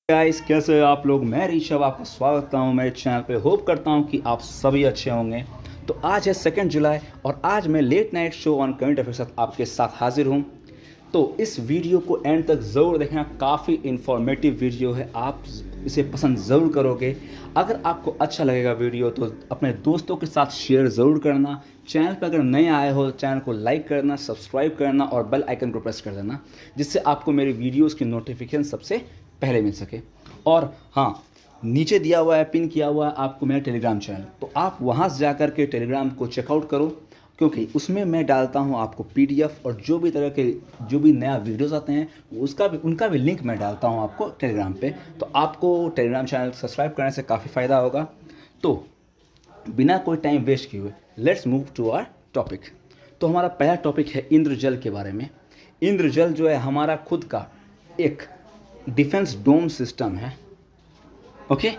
Guys, कैसे हो आप लोग। मैं ऋषभ आपका स्वागत करता हूँ मेरे चैनल पे। होप करता हूँ कि आप सभी अच्छे होंगे। तो आज है 2 जुलाई और आज मैं late night show on current affairs आपके साथ हाजिर हूँ। तो इस वीडियो को एंड तक ज़रूर देखना, काफ़ी इन्फॉर्मेटिव वीडियो है, आप इसे पसंद ज़रूर करोगे। अगर आपको अच्छा लगेगा वीडियो तो अपने दोस्तों के साथ शेयर ज़रूर करना। चैनल पर अगर नए आए हो तो चैनल को लाइक करना, सब्सक्राइब करना और बेल आइकन को प्रेस कर देना, जिससे आपको मेरी वीडियोज़ की नोटिफिकेशन सबसे पहले मिल सके। और हाँ, नीचे दिया हुआ है, पिन किया हुआ है आपको मेरा टेलीग्राम चैनल, तो आप वहाँ से जा कर के टेलीग्राम को चेकआउट करो, क्योंकि उसमें मैं डालता हूँ आपको पीडीएफ और जो भी तरह के जो भी नया वीडियोस आते हैं उनका भी लिंक मैं डालता हूँ आपको टेलीग्राम पे। तो आपको टेलीग्राम चैनल सब्सक्राइब करने से काफ़ी फ़ायदा होगा। तो बिना कोई टाइम वेस्ट किए हुए let's move to our topic. तो हमारा पहला टॉपिक है इंद्रजल के बारे में। इंद्रजल जो है हमारा खुद का एक डिफेंस डोम सिस्टम है। ओके,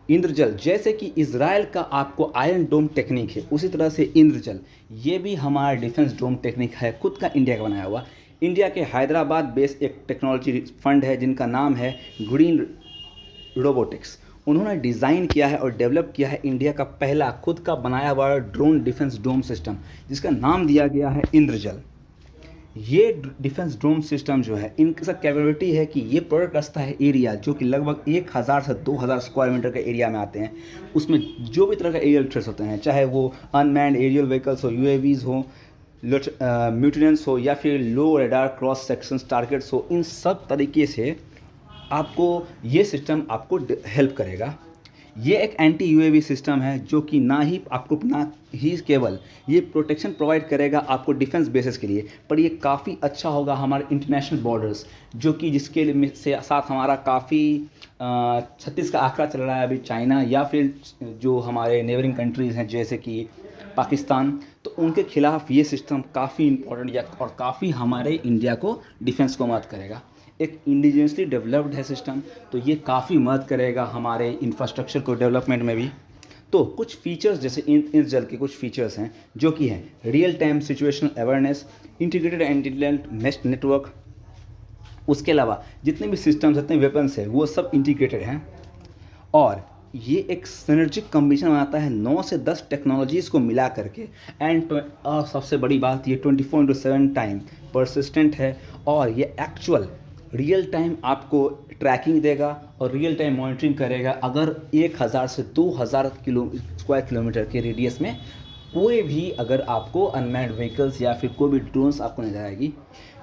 इंद्रजल जैसे कि इजराइल का आपको आयरन डोम टेक्निक है, उसी तरह से इंद्रजल ये भी हमारा डिफेंस डोम टेक्निक है, खुद का इंडिया का बनाया हुआ। इंडिया के हैदराबाद बेस्ड एक टेक्नोलॉजी फंड है जिनका नाम है ग्रीन रोबोटिक्स। उन्होंने डिज़ाइन किया है और डेवलप किया है इंडिया का पहला खुद का बनाया हुआ ड्रोन डिफेंस डोम सिस्टम, जिसका नाम दिया गया है इंद्रजल। ये डिफेंस ड्रोन सिस्टम जो है, इनका कैपेबिलिटी है कि ये प्रोडक्ट रखता है एरिया जो कि लगभग 1000 से 2000 स्क्वायर मीटर के एरिया में आते हैं। उसमें जो भी तरह के एरियल थ्रेट्स होते हैं, चाहे वो अनमैन्ड एरियल व्हीकल्स हो, यूएवीज हो, म्यूटेनेंट्स हो या फिर लो रेडार क्रॉस सेक्शंस टारगेट्स हो, इन सब तरीके से आपको ये सिस्टम आपको हेल्प करेगा। ये एक एंटी यूएवी सिस्टम है जो कि ना ही केवल ये प्रोटेक्शन प्रोवाइड करेगा आपको डिफेंस बेसिस के लिए, पर ये काफ़ी अच्छा होगा हमारे इंटरनेशनल बॉर्डर्स, जो कि जिसके से साथ हमारा काफ़ी 36 का आंकड़ा चल रहा है अभी, चाइना या फिर जो हमारे नेबरिंग कंट्रीज़ हैं जैसे कि पाकिस्तान। तो उनके खिलाफ ये सिस्टम काफ़ी इंपॉर्टेंट और काफ़ी हमारे इंडिया को डिफेंस को मदद करेगा। एक इंडिजिनियसली डेवलप्ड है सिस्टम, तो ये काफ़ी मदद करेगा हमारे इंफ्रास्ट्रक्चर को डेवलपमेंट में भी। तो कुछ फीचर्स जैसे इंद्रजल के कुछ फीचर्स हैं जो कि हैं real time situational awareness, integrated and intelligent mesh network. उसके अलावा जितने भी सिस्टम्स, जितने वेपन्स हैं वो सब इंटीग्रेटेड हैं। और ये एक सिनर्जिक कॉम्बिनेशन बनाता है 9 से 10 टेक्नोलॉजीज़ को मिला करके। एंड सबसे बड़ी बात, ये 24/7 टाइम परसिस्टेंट है और ये एक्चुअल रियल टाइम आपको ट्रैकिंग देगा और रियल टाइम मॉनिटरिंग करेगा। अगर 1000 से 2000 स्क्वायर किलोमीटर के रेडियस में कोई भी अगर आपको अनमैन्ड व्हीकल्स या फिर कोई भी ड्रोन्स आपको नजर आएगी।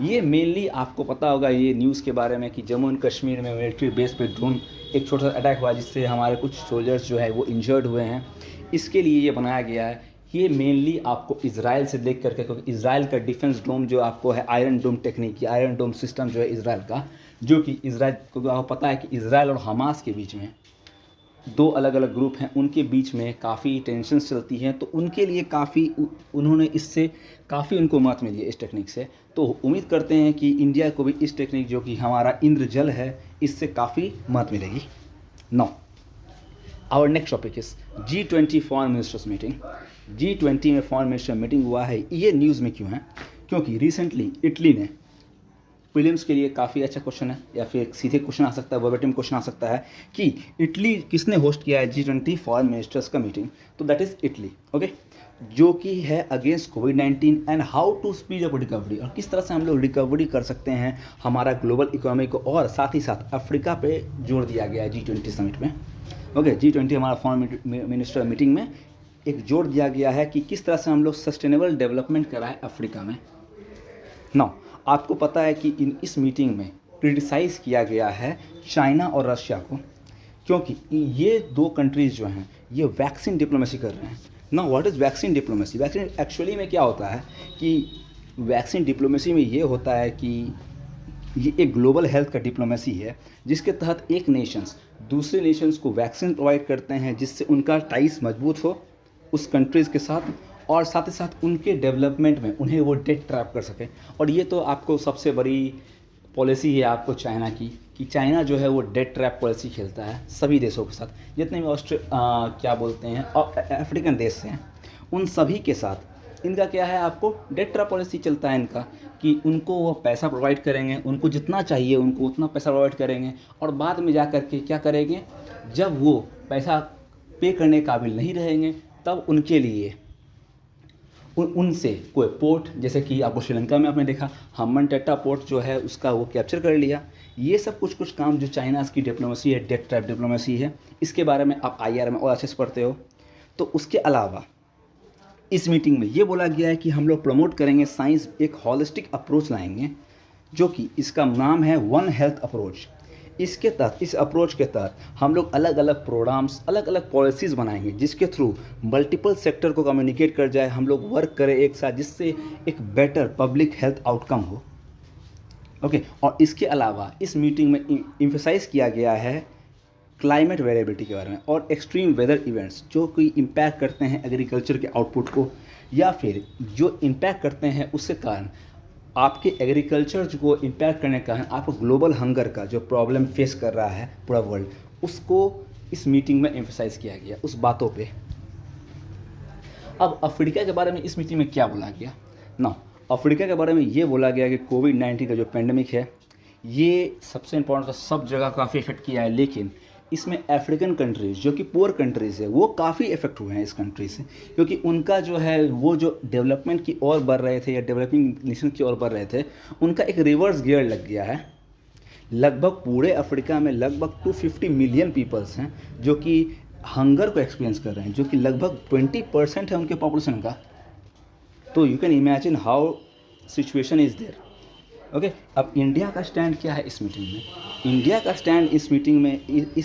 ये मेनली आपको पता होगा ये न्यूज़ के बारे में कि जम्मू एंड कश्मीर में मिलिट्री बेस पे ड्रोन एक छोटा सा अटैक हुआ जिससे हमारे कुछ सोल्जर्स जो है वो इंजर्ड हुए हैं। इसके लिए ये बनाया गया है। ये मेनली आपको इजराइल से देख करके, क्योंकि इजराइल का डिफेंस डोम जो आपको है आयरन डोम टेक्निक, आयरन डोम सिस्टम जो है इजराइल का, जो कि इजराइल को आपको पता है कि इजराइल और हमास के बीच में दो अलग अलग ग्रुप हैं, उनके बीच में काफ़ी टेंशन्स चलती हैं। तो उनके लिए काफ़ी उन्होंने इससे काफ़ी उनको मदद मिली है इस टेक्निक से। तो उम्मीद करते हैं कि इंडिया को भी इस टेक्निक जो कि हमारा इंद्रजल है इससे काफ़ी मदद मिलेगी। Now our next topic is G20 foreign ministers meeting. G20 में फॉरेन मिनिस्टर मीटिंग हुआ है। ये न्यूज़ में क्यों है? क्योंकि रिसेंटली इटली ने, प्रीलिम्स के लिए काफ़ी अच्छा क्वेश्चन है या फिर सीधे क्वेश्चन आ सकता है, वर्बेटिम क्वेश्चन आ सकता है कि इटली किसने होस्ट किया है G20 फॉरेन मिनिस्टर्स का मीटिंग। तो दैट इज़ इटली। ओके, जो कि है अगेंस्ट कोविड-19 and how to speed up recovery, और किस तरह से हम लोग रिकवरी कर सकते हैं हमारा ग्लोबल इकोनॉमी को। और साथ ही साथ अफ्रीका पे जोर दिया गया है G20 समिट में। ओके, G20 हमारा फॉरेन मिनिस्टर मीटिंग में एक जोर दिया गया है कि किस तरह से हम लोग सस्टेनेबल डेवलपमेंट कराएं अफ्रीका में। नाउ आपको पता है कि इस मीटिंग में क्रिटिसाइज़ किया गया है चाइना और रशिया को, क्योंकि ये दो कंट्रीज़ जो हैं ये वैक्सीन डिप्लोमेसी कर रहे हैं। ना what is vaccine diplomacy? Vaccine actually में क्या होता है कि वैक्सीन डिप्लोमेसी में ये होता है कि ये एक ग्लोबल हेल्थ का डिप्लोमेसी है, जिसके तहत एक नेशंस दूसरे नेशंस को वैक्सीन प्रोवाइड करते हैं जिससे उनका टाइज मजबूत हो उस कंट्रीज़ के साथ, और साथ ही साथ उनके डेवलपमेंट में उन्हें वो डेट ट्रैप कर सके। और ये तो आपको सबसे बड़ी पॉलिसी है आपको चाइना की, कि चाइना जो है वो डेट ट्रैप पॉलिसी खेलता है सभी देशों के साथ, जितने भी क्या बोलते हैं अफ्रीकन देश हैं उन सभी के साथ इनका क्या है, आपको डेट्रा पॉलिसी चलता है इनका, कि उनको वो पैसा प्रोवाइड करेंगे, उनको जितना चाहिए उनको उतना पैसा प्रोवाइड करेंगे, और बाद में जा कर के क्या करेंगे, जब वो पैसा पे करने काबिल नहीं रहेंगे तब उनके लिए उनसे कोई पोर्ट, जैसे कि आपको श्रीलंका में आपने देखा हम्बनटोटा पोर्ट जो है उसका वो कैप्चर कर लिया। ये सब कुछ काम जो चाइना की डिप्लोमेसी है, डेट ट्रैप डिप्लोमेसी है, इसके बारे में आप IR में और अच्छे से पढ़ते हो। तो उसके अलावा इस मीटिंग में ये बोला गया है कि हम लोग प्रमोट करेंगे साइंस, एक हॉलिस्टिक अप्रोच लाएंगे, जो कि इसका नाम है वन हेल्थ अप्रोच। इसके तहत, इस अप्रोच के तहत हम लोग अलग अलग प्रोग्राम्स, अलग अलग पॉलिसीज़ बनाएंगे, जिसके थ्रू मल्टीपल सेक्टर को कम्युनिकेट कर जाए, हम लोग वर्क करें एक साथ, जिससे एक बेटर पब्लिक हेल्थ आउटकम हो। ओके, और इसके अलावा इस मीटिंग में एम्फसाइज किया गया है क्लाइमेट वेरिएबिलिटी के बारे में और एक्सट्रीम वेदर इवेंट्स, जो कोई इम्पैक्ट करते हैं एग्रीकल्चर के आउटपुट को, या फिर जो इम्पैक्ट करते हैं उसके कारण आपके एग्रीकल्चर को इम्पैक्ट करने का, आपको ग्लोबल हंगर का जो प्रॉब्लम फेस कर रहा है पूरा वर्ल्ड, उसको इस मीटिंग में एम्फसाइज किया गया, उस बातों पे। अब अफ्रीका के बारे में इस मीटिंग में क्या बोला गया ना, अफ्रीका के बारे में ये बोला गया कि कोविड-19 का जो पेंडेमिक है ये सबसे इम्पोर्टेंट, सब जगह काफ़ी इफेक्ट किया है, लेकिन इसमें अफ्रीकन कंट्रीज़ जो कि पुअर कंट्रीज़ है वो काफ़ी इफेक्ट हुए हैं इस कंट्री से, क्योंकि उनका जो है वो जो डेवलपमेंट की ओर बढ़ रहे थे या डेवलपिंग नेशन की ओर बढ़ रहे थे, उनका एक रिवर्स गियर लग गया है। लगभग पूरे अफ्रीका में लगभग 250 मिलियन पीपल्स हैं जो कि हंगर को एक्सपीरियंस कर रहे हैं, जो कि लगभग 20% है उनके पॉपुलेशन का। तो you can imagine how situation is there. Okay, अब इंडिया का स्टैंड क्या है इस मीटिंग में? इंडिया का स्टैंड इस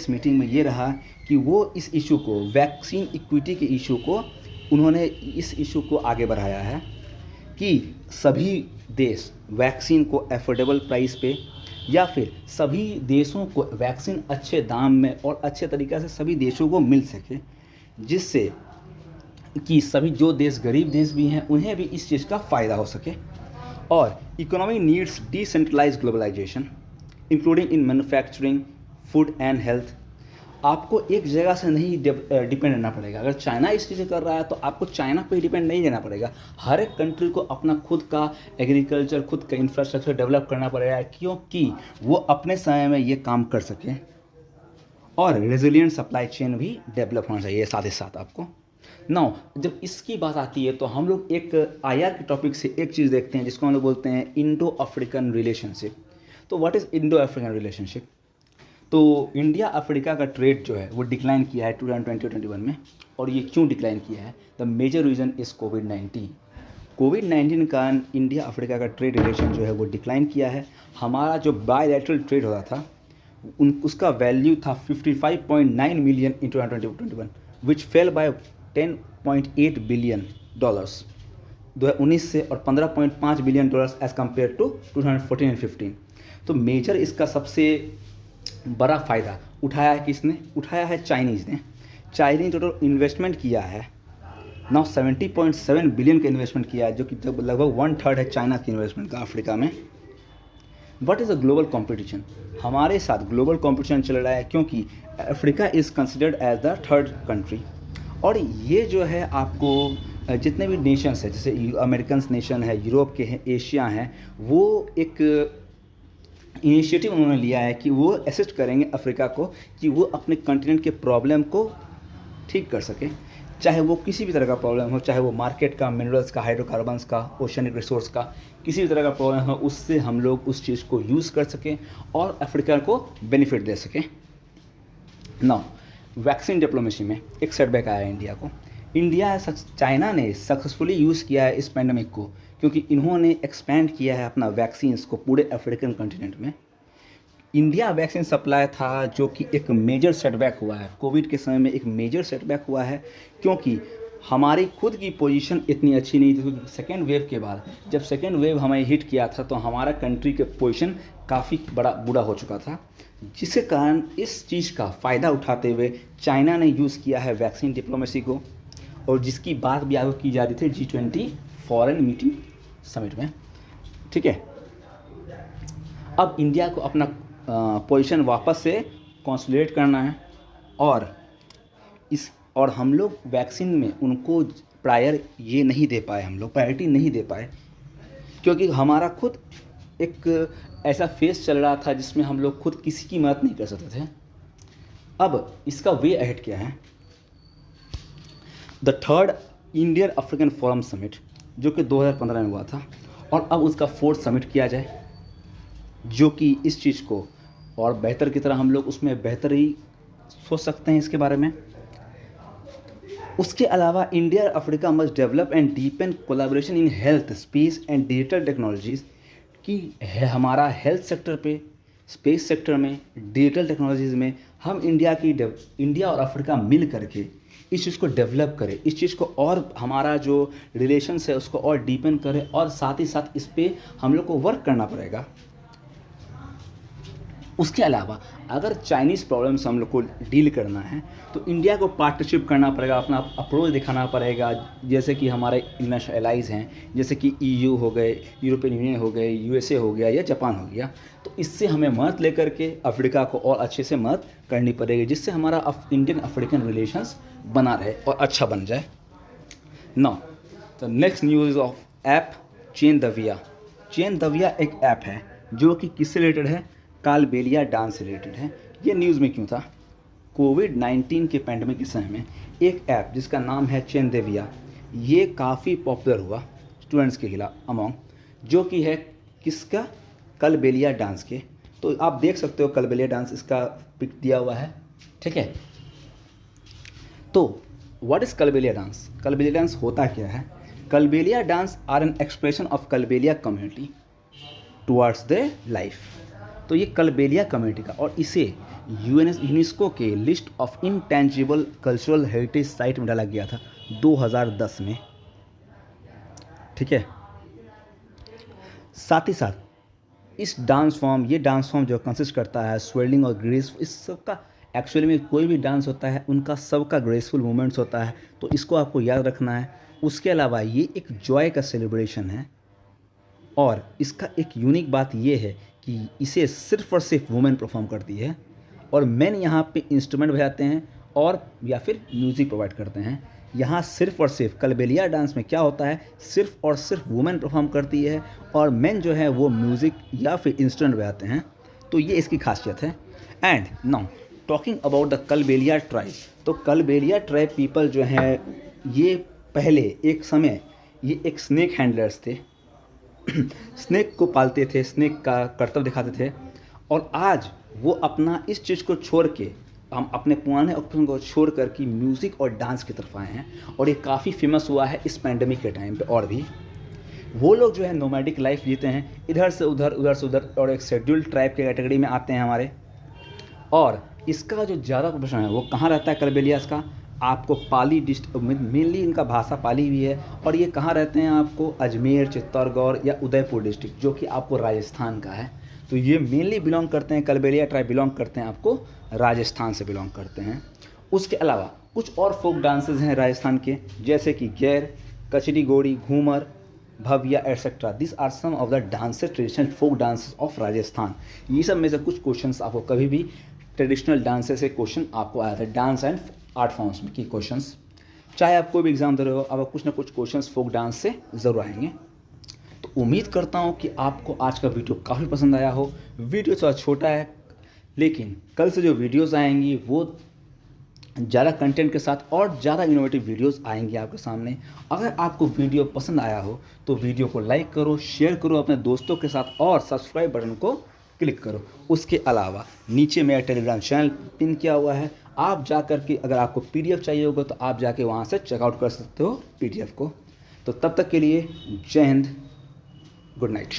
मीटिंग में ये रहा कि वो इस इशू को, वैक्सीन इक्विटी के इशू को, उन्होंने इस इशू को आगे बढ़ाया है कि सभी देश वैक्सीन को एफोर्डेबल प्राइस पे, या फिर सभी देशों को वैक्सीन अच्छे दाम में और अच्छे तरीक़े से सभी देशों को मिल सके, जिससे कि सभी जो देश गरीब देश भी हैं उन्हें भी इस चीज़ का फ़ायदा हो सके। और economy needs decentralised globalisation including in manufacturing, food and health. आपको एक जगह से नहीं डिपेंड रहना पड़ेगा। अगर चाइना इस चीज़ें कर रहा है तो आपको चाइना पे ही डिपेंड नहीं रहना पड़ेगा। हर एक कंट्री को अपना खुद का एग्रीकल्चर, खुद का इंफ्रास्ट्रक्चर डेवलप करना पड़ेगा, क्योंकि वो अपने समय में ये काम कर सकें। और रेजिलिएंट सप्लाई चेन भी डेवलप होना चाहिए साथ ही साथ आपको। नाउ जब इसकी बात आती है तो हम लोग एक IR के टॉपिक से एक चीज़ देखते हैं जिसको हम लोग बोलते हैं इंडो अफ्रीकन रिलेशनशिप। तो what is Indo African relationship? तो इंडिया अफ्रीका का ट्रेड जो है वो डिक्लाइन किया है 2020-21 में। और ये क्यों डिक्लाइन किया है? द मेजर रीज़न इज़ कोविड-19। कोविड-19 के कारण इंडिया अफ्रीका का ट्रेड रिलेशन जो है वो डिक्लाइन किया है। हमारा जो बायलैटरल ट्रेड होता था उसका वैल्यू था 55.9 million in 2020-21, which fell by 10.8 billion dollars 2019 से, और 15.5 billion dollars as compared to 2014 and 15। तो मेजर इसका सबसे बड़ा फ़ायदा उठाया है किसने? उठाया है चाइनीज़ ने। चाइनीज टोटल इन्वेस्टमेंट किया है नाउ 70.7 बिलियन का इन्वेस्टमेंट किया है, जो कि लगभग 1/3 है चाइना की इन्वेस्टमेंट का अफ्रीका में। What is a global competition? हमारे साथ ग्लोबल कंपटीशन चल रहा है क्योंकि Africa is considered as the third country. और ये जो है आपको जितने भी नेशंस हैं, जैसे अमेरिकन नेशन है, यूरोप के हैं, एशिया हैं, वो एक इनिशिएटिव उन्होंने लिया है कि वो असिस्ट करेंगे अफ्रीका को कि वो अपने कॉन्टिनेंट के प्रॉब्लम को ठीक कर सके, चाहे वो किसी भी तरह का प्रॉब्लम हो, चाहे वो मार्केट का, मिनरल्स का, हाइड्रोकार्बन्स का, ओशनिक रिसोर्स का, किसी भी तरह का प्रॉब्लम हो, उससे हम लोग उस चीज़ को यूज़ कर सकें और अफ्रीका को बेनिफिट दे सकें। नाउ वैक्सीन डिप्लोमेसी में एक सेटबैक आया इंडिया को। चाइना ने सक्सेसफुली यूज़ किया है इस पैंडमिक को, क्योंकि इन्होंने एक्सपैंड किया है अपना वैक्सीन्स को पूरे अफ्रीकन कॉन्टिनेंट में। इंडिया वैक्सीन सप्लाई था जो कि एक मेजर सेटबैक हुआ है, कोविड के समय में एक मेजर सेटबैक हुआ है, क्योंकि हमारी खुद की पोजीशन इतनी अच्छी नहीं थी। सेकेंड वेव के बाद जब सेकेंड वेव हमें हिट किया था तो हमारा कंट्री के पोजीशन काफ़ी बुरा हो चुका था, जिसके कारण इस चीज़ का फ़ायदा उठाते हुए चाइना ने यूज़ किया है वैक्सीन डिप्लोमेसी को, और जिसकी बात भी आगे की जा रही थी G20 फॉरेन मीटिंग समिट में। ठीक है, अब इंडिया को अपना पोजीशन वापस से कंसोलिडेट करना है, और हम लोग वैक्सीन में उनको प्रायर ये नहीं दे पाए, हम लोग प्रायोरिटी नहीं दे पाए, क्योंकि हमारा खुद एक ऐसा फेस चल रहा था जिसमें हम लोग खुद किसी की मदद नहीं कर सकते थे। अब इसका वे अहेड क्या है? The third Indian African forum summit, जो कि 2015 में हुआ था, और अब उसका फोर्थ समिट किया जाए, जो कि इस चीज़ को और बेहतर की तरह हम लोग उसमें बेहतर ही सोच सकते हैं इसके बारे में। उसके अलावा इंडिया और Africa must develop and deepen collaboration in health, space and digital technologies, कि है हमारा हेल्थ सेक्टर पे, स्पेस सेक्टर में, डिजिटल टेक्नोलॉजीज़ में हम इंडिया और अफ्रीका मिल करके इस चीज़ को डेवलप करें, इस चीज़ को और हमारा जो रिलेशंस है उसको और डीपन करें, और साथ ही साथ इस पर हम लोग को वर्क करना पड़ेगा। उसके अलावा अगर चाइनीज़ प्रॉब्लम्स हम लोग को डील करना है तो इंडिया को पार्टनरशिप करना पड़ेगा, अपना अप्रोच दिखाना पड़ेगा, जैसे कि हमारे इंटरनेशनल एलाइज हैं, जैसे कि EU हो गए, यूरोपियन यूनियन हो गए, USA हो गया या जापान हो गया। तो इससे हमें मदद लेकर के अफ्रीका को और अच्छे से मदद करनी पड़ेगी, जिससे हमारा इंडियन अफ्रीकन रिलेशंस बना रहे और अच्छा बन जाए। Now the next news of app चेन दविया। चेन दविया एक ऐप है जो कि किससे रिलेटेड है? कालबेलिया डांस से रिलेटेड है। ये न्यूज़ में क्यों था? कोविड-19 के पैंडेमिक के समय में एक ऐप जिसका नाम है चेन दविया, ये काफ़ी पॉपुलर हुआ स्टूडेंट्स के खिलाफ अमॉन्ग, जो कि है किसका? कालबेलिया डांस के। तो आप देख सकते हो कालबेलिया डांस, इसका पिक दिया हुआ है, ठीक है। तो what is Kalbelia dance? Kalbelia dance होता क्या है? Kalbelia dance are an expression of Kalbelia community towards the life. तो ये कालबेलिया कम्युनिटी का, और इसे यूनेस्को के list of intangible cultural heritage site में डाला गया था 2010 में, ठीक है। साथ ही साथ इस डांस फॉर्म, ये डांस फॉर्म जो कंसिस्ट करता है स्वेलिंग और ग्रेस, इस सब का एक्चुअली में कोई भी डांस होता है उनका सबका ग्रेसफुल मूवमेंट्स होता है, तो इसको आपको याद रखना है। उसके अलावा ये एक जॉय का सेलिब्रेशन है, और इसका एक यूनिक बात ये है कि इसे सिर्फ और सिर्फ वुमेन परफॉर्म करती है, और मेन यहाँ पे इंस्ट्रूमेंट बजाते हैं और या फिर म्यूज़िक प्रोवाइड करते हैं। यहाँ सिर्फ और सिर्फ कालबेलिया डांस में क्या होता है, सिर्फ और सिर्फ वुमेन परफॉर्म करती है, और मेन जो है वो म्यूज़िक या फिर इंस्ट्रूमेंट बजाते हैं। तो ये इसकी खासियत है। And now talking about the Kalbelia tribe, तो कालबेलिया ट्राइब पीपल जो हैं, ये पहले एक समय ये एक स्नेक हैंडलर्स थे स्नेक को पालते थे, स्नेक का कर्तव्य दिखाते थे, और आज वो अपना इस चीज़ को छोड़ के, हम अपने पुराने ऑक्यूपेशन को छोड़ कर के म्यूज़िक और डांस की तरफ आए हैं, और ये काफ़ी फेमस हुआ है इस पैंडेमिक के टाइम पे। और भी वो लोग जो है नोमैडिक लाइफ जीते हैं, इधर से उधर उधर से उधर, और एक शेड्यूल्ड ट्राइब के कैटेगरी में आते हैं हमारे। और इसका जो ज़्यादा प्रोफेशन है वो कहाँ रहता है कालबेलियास का? आपको पाली डिस्ट्रिक्ट, मेनली इनका भाषा पाली भी है, और ये कहाँ रहते हैं? आपको अजमेर, चित्तौड़गढ़ या उदयपुर डिस्ट्रिक्ट, जो कि आपको राजस्थान का है। तो ये मेनली बिलोंग करते हैं, कालबेलिया ट्राइब बिलोंग करते हैं आपको राजस्थान से बिलोंग करते हैं। उसके अलावा कुछ और फोक डांसेस हैं राजस्थान के, जैसे कि Gair, Kachhi Ghodi, Ghoomar, Bhavai etcetera. This are some of the dances, traditional folk dances of Rajasthan. ये सब में से कुछ क्वेश्चंस आपको कभी भी ट्रेडिशनल डांसेस से क्वेश्चन आपको आया था, डांस एंड आर्ट फॉर्म्स में की क्वेश्चंस, चाहे आप कोई भी एग्जाम दे रहे हो, अब कुछ ना कुछ क्वेश्चंस फोक डांस से ज़रूर आएंगे। तो उम्मीद करता हूँ कि आपको आज का वीडियो काफ़ी पसंद आया हो। वीडियो थोड़ा छोटा है, लेकिन कल से जो वीडियोस आएंगी वो ज़्यादा कंटेंट के साथ और ज़्यादा इनोवेटिव वीडियोस आएंगे आपके सामने। अगर आपको वीडियो पसंद आया हो तो वीडियो को लाइक करो, शेयर करो अपने दोस्तों के साथ, और सब्सक्राइब बटन को क्लिक करो। उसके अलावा नीचे मेरा टेलीग्राम चैनल पिन किया हुआ है, आप जा कर के अगर आपको PDF चाहिए होगा तो आप जाके वहाँ से चेकआउट कर सकते हो PDF को। तो तब तक के लिए जय हिंद, गुड नाइट।